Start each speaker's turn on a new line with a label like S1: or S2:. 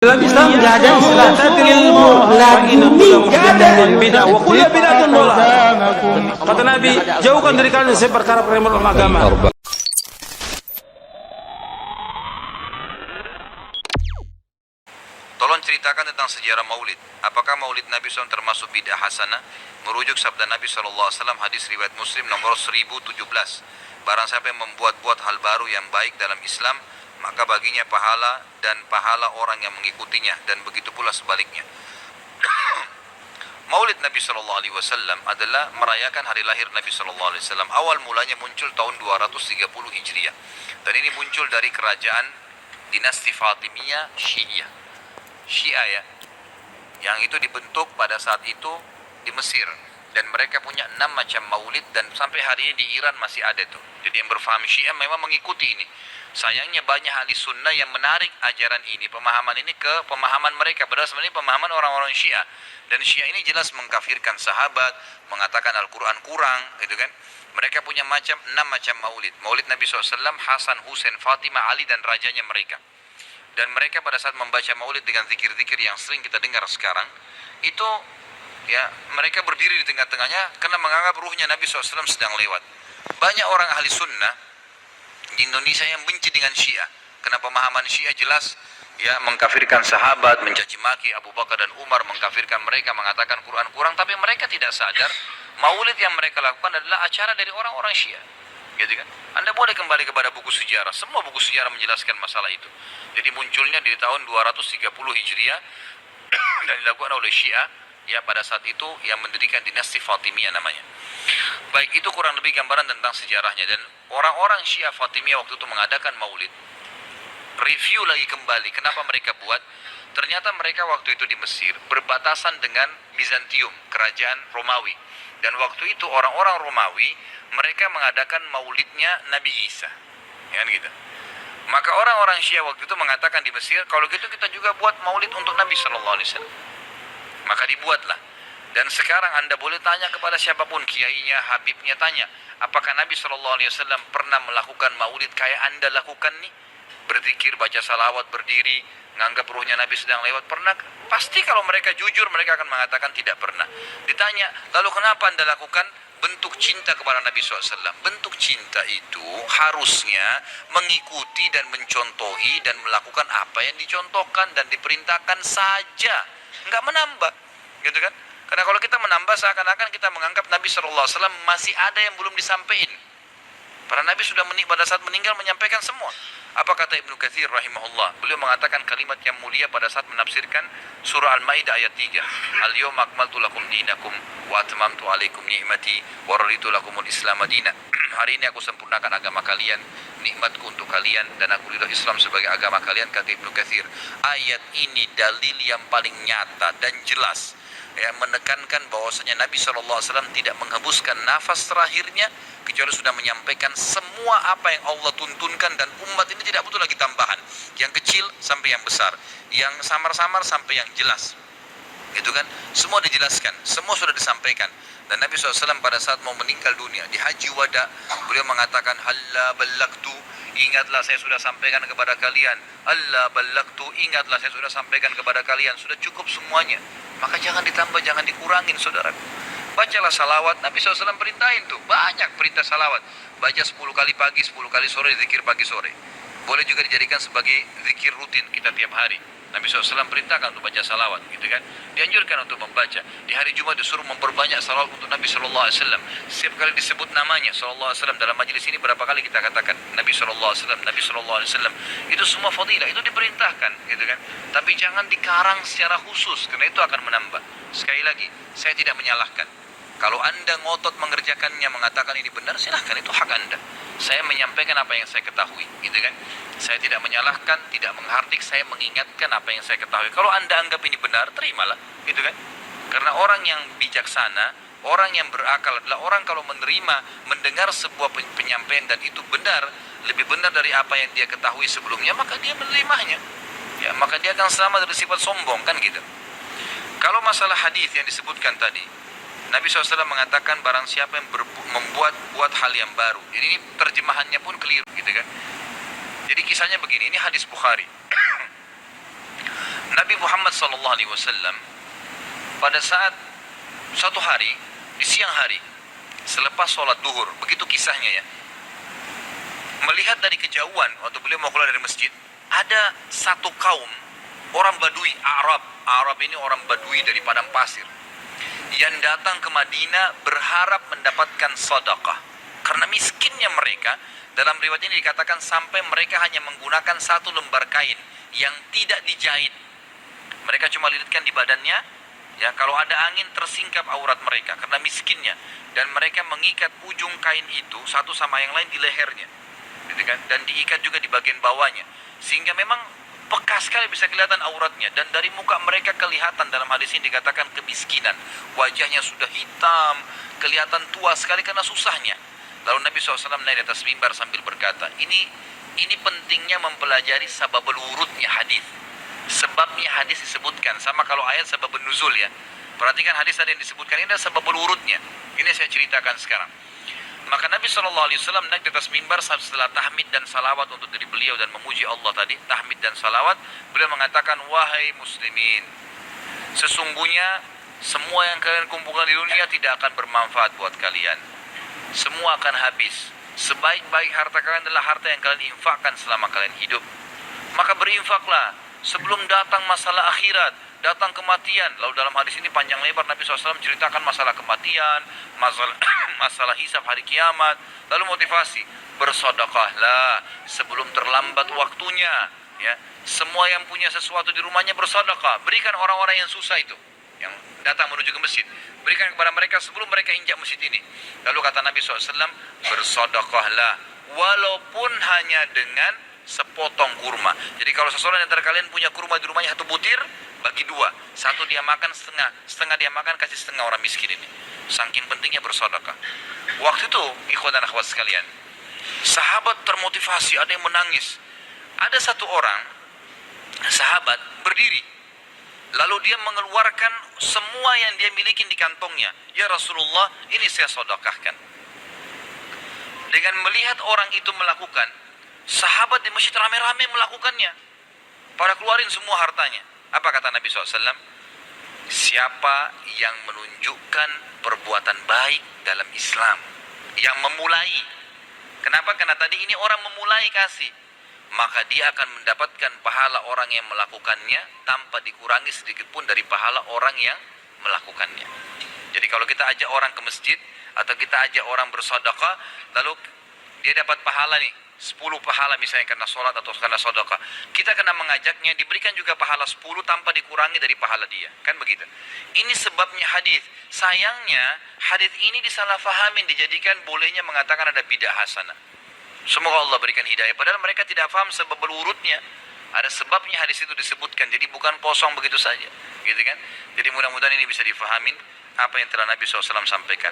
S1: Dalam Islam nggak ada istilah ilmu laduni, nggak ada. Kuliah bidatun dolar. Kata Nabi, jauhkan dari kalian perkara-perkara yang agama.
S2: Tolong ceritakan tentang sejarah maulid. Apakah maulid Nabi SAW termasuk bid'ah hasanah? Merujuk sabda Nabi SAW, hadis riwayat Muslim nomor 1017. Barang siapa yang membuat-buat hal baru yang baik dalam Islam, maka baginya pahala dan pahala orang yang mengikutinya, dan begitu pula sebaliknya. Maulid Nabi SAW adalah merayakan hari lahir Nabi SAW. Awal mulanya muncul tahun 230 Hijriah. Dan ini muncul dari kerajaan dinasti Fatimiyah Syiah ya, yang itu dibentuk pada saat itu di Mesir, dan mereka punya 6 macam maulid, dan sampai hari ini di Iran masih ada tuh. Jadi yang berfaham Syiah memang mengikuti ini. Sayangnya banyak ahli sunnah yang menarik ajaran ini, pemahaman ini ke pemahaman mereka, padahal sebenarnya pemahaman orang-orang Syiah. Dan Syiah ini jelas mengkafirkan sahabat, mengatakan Al-Quran kurang, gitu kan. Mereka punya 6 macam maulid. Maulid Nabi SAW, Hasan, Husain, Fatimah, Ali, dan rajanya mereka. Dan mereka pada saat membaca maulid dengan zikir-zikir yang sering kita dengar sekarang, itu ya mereka berdiri di tengah-tengahnya karena menganggap ruhnya Nabi SAW sedang lewat. Banyak orang ahli sunnah di Indonesia yang benci dengan Syiah, karena pemahaman Syiah jelas ya mengkafirkan sahabat, mencaci maki Abu Bakar dan Umar, mengkafirkan mereka, mengatakan Quran kurang. Tapi mereka tidak sadar maulid yang mereka lakukan adalah acara dari orang-orang Syiah, gitu kan. Anda boleh kembali kepada buku sejarah, semua buku sejarah menjelaskan masalah itu. Jadi munculnya di tahun 230 Hijriah dan dilakukan oleh Syiah ya pada saat itu, yang mendirikan dinasti Fatimiyah namanya. Baik, itu kurang lebih gambaran tentang sejarahnya. Dan orang-orang Syiah Fatimiyah waktu itu mengadakan maulid. Review lagi kembali kenapa mereka buat. Ternyata mereka waktu itu di Mesir berbatasan dengan Bizantium, kerajaan Romawi. Dan waktu itu orang-orang Romawi mereka mengadakan maulidnya Nabi Isa, ya kan gitu. Maka orang-orang Syiah waktu itu mengatakan di Mesir, kalau gitu kita juga buat maulid untuk Nabi SAW. Maka dibuatlah. Dan sekarang Anda boleh tanya kepada siapapun, kiainya, habibnya, tanya, apakah Nabi SAW pernah melakukan maulid kayak Anda lakukan nih? Berzikir, baca salawat, berdiri, menganggap ruhnya Nabi sedang lewat, pernah? Pasti kalau mereka jujur, mereka akan mengatakan tidak pernah. Ditanya, lalu kenapa Anda lakukan? Bentuk cinta kepada Nabi SAW. Bentuk cinta itu harusnya mengikuti dan mencontohi dan melakukan apa yang dicontohkan dan diperintahkan saja, nggak menambah, gitu kan? Karena kalau kita menambah, seakan-akan kita menganggap Nabi SAW masih ada yang belum disampaikan. Para Nabi sudah pada saat meninggal menyampaikan semua. Apa kata Ibnu Katsir rahimahullah? Beliau mengatakan kalimat yang mulia pada saat menafsirkan surah Al-Maidah ayat 3. Al-yawma akmaltu lakum dinakum wa atmamtu alaikum ni'mati wa raditu lakumul Islam madina. Hari ini aku sempurnakan agama kalian, nikmatku untuk kalian, dan aku ridho Islam sebagai agama kalian, kata Ibnu Katsir. Ayat ini dalil yang paling nyata dan jelas, ya, menekankan bahwasanya Nabi SAW tidak menghembuskan nafas terakhirnya kecuali sudah menyampaikan semua apa yang Allah tuntunkan, dan umat ini tidak butuh lagi tambahan, yang kecil sampai yang besar, yang samar-samar sampai yang jelas, gitu kan. Semua dijelaskan, semua sudah disampaikan. Dan Nabi SAW pada saat mau meninggal dunia di Haji Wada, beliau mengatakan, halla ballagtu, ingatlah saya sudah sampaikan kepada kalian. Alla ballagtu, ingatlah saya sudah sampaikan kepada kalian. Sudah cukup semuanya, maka jangan ditambah, jangan dikurangin, saudara. Bacalah salawat. Nabi SAW perintahin tuh, banyak perintah salawat. Baca 10 kali pagi, 10 kali sore, zikir pagi sore. Boleh juga dijadikan sebagai zikir rutin kita tiap hari. Nabi SAW perintahkan untuk baca salawat, gitu kan. Dianjurkan untuk membaca. Di hari Jumat disuruh memperbanyak salawat untuk Nabi SAW. Setiap kali disebut namanya SAW dalam majelis ini, berapa kali kita katakan Nabi SAW, Nabi SAW. Itu semua fadilah, itu diperintahkan, gitu kan. Tapi jangan dikarang secara khusus, karena itu akan menambah. Sekali lagi, saya tidak menyalahkan. Kalau Anda ngotot mengerjakannya, mengatakan ini benar, silahkan, itu hak Anda. Saya menyampaikan apa yang saya ketahui, gitu kan. Saya tidak menyalahkan, tidak menghardik, saya mengingatkan apa yang saya ketahui. Kalau Anda anggap ini benar, terimalah, gitu kan. Karena orang yang bijaksana, orang yang berakal adalah orang kalau menerima, mendengar sebuah penyampaian dan itu benar, lebih benar dari apa yang dia ketahui sebelumnya, maka dia menerimanya. Ya, maka dia akan selamat dari sifat sombong, kan gitu. Kalau masalah hadis yang disebutkan tadi, Nabi SAW mengatakan barang siapa yang membuat hal yang baru. Jadi ini terjemahannya pun keliru, gitu kan. Jadi kisahnya begini, ini hadis Bukhari. Nabi Muhammad SAW pada saat suatu hari di siang hari selepas sholat duhur, begitu kisahnya ya, melihat dari kejauhan waktu beliau mau keluar dari masjid, ada satu kaum orang Badui, Arab ini orang Badui dari padang pasir, yang datang ke Madinah berharap mendapatkan sedekah. Karena miskinnya mereka, dalam riwayat ini dikatakan sampai mereka hanya menggunakan satu lembar kain yang tidak dijahit. Mereka cuma lilitkan di badannya, ya, kalau ada angin tersingkap aurat mereka karena miskinnya, dan mereka mengikat ujung kain itu satu sama yang lain di lehernya, gitu kan? Dan diikat juga di bagian bawahnya, sehingga memang peka sekali bisa kelihatan auratnya. Dan dari muka mereka kelihatan, dalam hadis ini dikatakan kemiskinan, wajahnya sudah hitam, kelihatan tua sekali karena susahnya. Lalu Nabi SAW naik di atas mimbar sambil berkata, ini pentingnya mempelajari sababul wurudnya hadis. Sebabnya hadis disebutkan, sama kalau ayat sababun nuzul ya. Perhatikan hadis tadi yang disebutkan, ini adalah sababul wurudnya. Ini saya ceritakan sekarang. Maka Nabi SAW naik di atas mimbar setelah tahmid dan salawat untuk diri beliau dan memuji Allah tadi, tahmid dan salawat, beliau mengatakan, wahai muslimin, sesungguhnya semua yang kalian kumpulkan di dunia tidak akan bermanfaat buat kalian. Semua akan habis. Sebaik-baik harta kalian adalah harta yang kalian infakkan selama kalian hidup. Maka berinfaklah sebelum datang masalah akhirat, datang kematian. Lalu dalam hadis ini panjang lebar Nabi SAW menceritakan masalah kematian, masalah hisab hari kiamat. Lalu motivasi, bersedekahlah sebelum terlambat waktunya. Ya, semua yang punya sesuatu di rumahnya bersedekah. Berikan orang-orang yang susah itu, yang datang menuju ke masjid, berikan kepada mereka sebelum mereka injak masjid ini. Lalu kata Nabi SAW, bersedekahlah walaupun hanya dengan sepotong kurma. Jadi kalau seseorang antara kalian punya kurma di rumahnya satu butir, bagi dua, satu dia makan setengah dia makan, kasih setengah orang miskin ini. Saking pentingnya bersedekah. Waktu itu ikhwan dan akhwat sekalian, sahabat termotivasi, ada yang menangis. Ada satu orang sahabat berdiri, lalu dia mengeluarkan semua yang dia miliki di kantongnya. Ya Rasulullah, ini saya sedekahkan. Dengan melihat orang itu melakukan, sahabat di masjid rame-rame melakukannya, pada keluarin semua hartanya. Apa kata Nabi SAW? Siapa yang menunjukkan perbuatan baik dalam Islam, yang memulai. Kenapa? Karena tadi ini orang memulai kasih, maka dia akan mendapatkan pahala orang yang melakukannya tanpa dikurangi sedikit pun dari pahala orang yang melakukannya. Jadi kalau kita ajak orang ke masjid atau kita ajak orang bersedekah, lalu dia dapat pahala nih 10 pahala misalnya karena sholat atau karena sedekah, kita kena mengajaknya, diberikan juga pahala 10 tanpa dikurangi dari pahala dia, kan begitu. Ini sebabnya hadis. Sayangnya hadis ini disalahfahamin, dijadikan bolehnya mengatakan ada bidah hasanah. Semoga Allah berikan hidayah. Padahal mereka tidak paham sebab urutnya. Ada sebabnya hadis itu disebutkan. Jadi bukan kosong begitu saja, gitu kan. Jadi mudah-mudahan ini bisa difahamin apa yang telah Nabi SAW sampaikan.